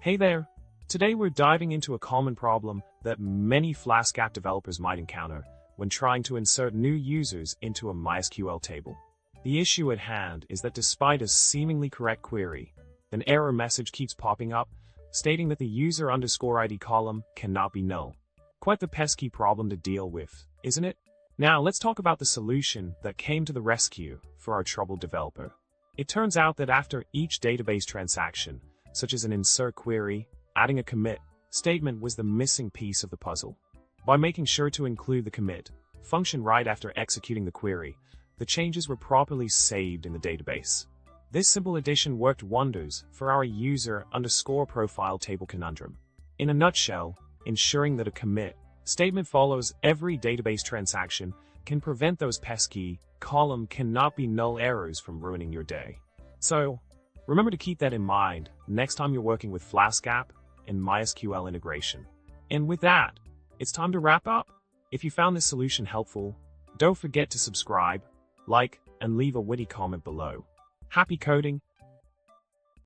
Hey there! Today we're diving into a common problem that many FlaskApp developers might encounter when trying to insert new users into a MySQL table. The issue at hand is that despite a seemingly correct query, an error message keeps popping up stating that the user_ID column cannot be null. Quite the pesky problem to deal with, isn't it? Now let's talk about the solution that came to the rescue for our troubled developer. It turns out that after each database transaction, such as an insert query, adding a commit statement was the missing piece of the puzzle. By making sure to include the commit function right after executing the query, the changes were properly saved in the database. This simple addition worked wonders for our user_profile table conundrum. In a nutshell, ensuring that a commit statement follows every database transaction can prevent those pesky column cannot be null errors from ruining your day. So, remember to keep that in mind next time you're working with FlaskApp and MySQL integration. And with that, it's time to wrap up. If you found this solution helpful, don't forget to subscribe, like, and leave a witty comment below. Happy coding!